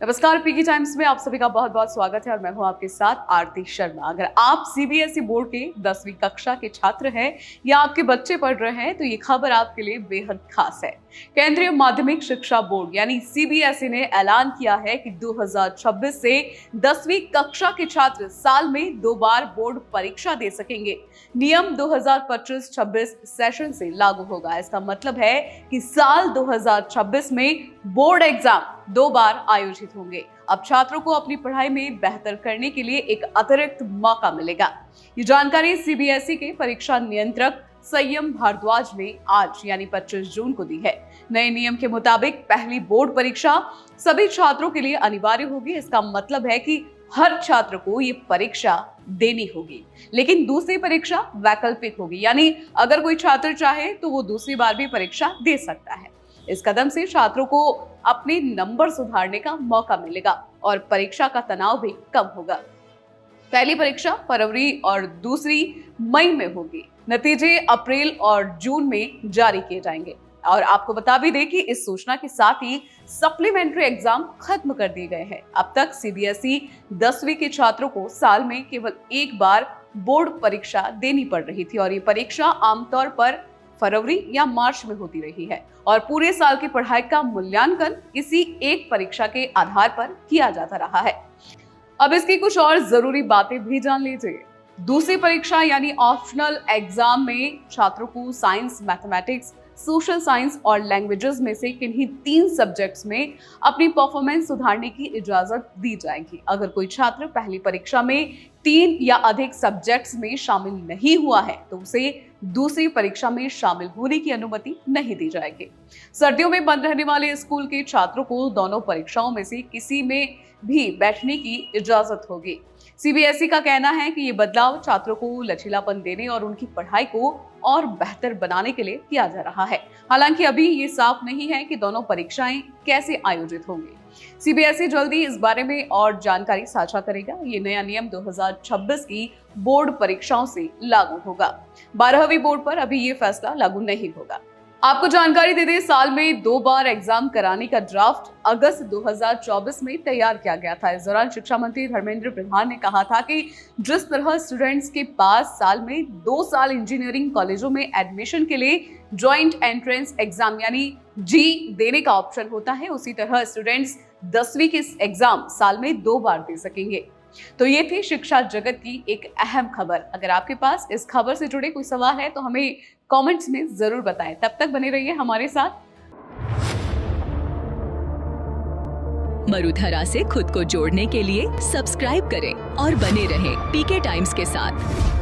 नमस्कार, Peaky times में आप सभी का बहुत बहुत स्वागत है और मैं हूं आपके साथ आरती शर्मा। अगर आप सीबीएसई बोर्ड के 10वीं कक्षा के छात्र हैं या आपके बच्चे पढ़ रहे हैं तो ये खबर आपके लिए बेहद खास है। केंद्रीय माध्यमिक शिक्षा बोर्ड यानी सीबीएसई ने ऐलान किया है कि 2026 से 10वीं कक्षा के छात्र साल में 2 बार बोर्ड परीक्षा दे सकेंगे। नियम 2025-26 सेशन से लागू होगा। इसका मतलब है कि साल 2026 में बोर्ड एग्जाम 2 बार आयोजित होंगे। अब छात्रों को अपनी पढ़ाई में बेहतर करने के लिए एक अतिरिक्त मौका मिलेगा। ये जानकारी सीबीएसई के परीक्षा नियंत्रक संयम भारद्वाज ने आज यानी 25 जून को दी है। नए नियम के मुताबिक पहली बोर्ड परीक्षा सभी छात्रों के लिए अनिवार्य होगी। इसका मतलब है कि हर छात्र को ये परीक्षा देनी होगी, लेकिन दूसरी परीक्षा वैकल्पिक होगी, यानी अगर कोई छात्र चाहे तो वो दूसरी बार भी परीक्षा दे सकता है। इस कदम से छात्रों को अपने नंबर सुधारने का मौका मिलेगा और परीक्षा का तनाव भी कम होगा। पहली परीक्षा फरवरी और दूसरी मई में होगी। नतीजे अप्रैल और जून में जारी किए जाएंगे। और आपको बता भी दें कि इस सूचना के साथ ही सप्लीमेंट्री एग्जाम खत्म कर दिए गए हैं। अब तक सीबीएसई 10वीं के छात्रों को साल में केवल एक बार बोर्ड परीक्षा देनी पड़ रही थी और ये परीक्षा आमतौर पर फरवरी या मार्च में होती रही है और पूरे साल की पढ़ाई का मूल्यांकन किसी एक परीक्षा के आधार पर किया जाता रहा है। अब इसकी कुछ और जरूरी बातें भी जान लीजिए। दूसरी परीक्षा यानी ऑप्शनल एग्जाम में छात्रों को साइंस, मैथमेटिक्स, सोशल साइंस और लैंग्वेजेस में से किन्हीं 3 सब्जेक्ट्स में अपनी परफॉर्मेंस सुधारने की इजाजत दी जाएगी। अगर कोई छात्र पहली परीक्षा में 3 या अधिक सब्जेक्ट्स में शामिल नहीं हुआ है तो उसे दूसरी परीक्षा में शामिल होने की अनुमति नहीं दी जाएगी। सर्दियों में बंद रहने वाले स्कूल के छात्रों को दोनों परीक्षाओं में से किसी में भी बैठने की इजाजत होगी। सीबीएसई का कहना है कि ये बदलाव छात्रों को लचीलापन देने और उनकी पढ़ाई को और बेहतर बनाने के लिए किया जा रहा है। हालांकि अभी ये साफ नहीं है कि दोनों परीक्षाएं कैसे आयोजित होंगी। सीबीएसई जल्दी इस बारे में और जानकारी साझा करेगा। ये नया नियम 2026 की बोर्ड परीक्षाओं से लागू होगा। 12वीं बोर्ड पर अभी ये फैसला लागू नहीं होगा। आपको जानकारी दे दें, साल में 2 बार एग्जाम कराने का ड्राफ्ट अगस्त 2024 में तैयार किया गया था। इस दौरान शिक्षा मंत्री धर्मेंद्र प्रधान ने कहा था कि जिस तरह स्टूडेंट्स के पास साल में 2 साल इंजीनियरिंग कॉलेजों में एडमिशन के लिए ज्वाइंट एंट्रेंस एग्जाम यानी जी देने का ऑप्शन होता है, उसी तरह स्टूडेंट्स 10वीं के एग्जाम साल में 2 बार दे सकेंगे। तो ये थी शिक्षा जगत की एक अहम खबर। अगर आपके पास इस खबर से जुड़े कोई सवाल है तो हमें कमेंट्स में जरूर बताएं। तब तक बने रहिए हमारे साथ। मरुधरा से खुद को जोड़ने के लिए सब्सक्राइब करें और बने रहें पीके टाइम्स के साथ।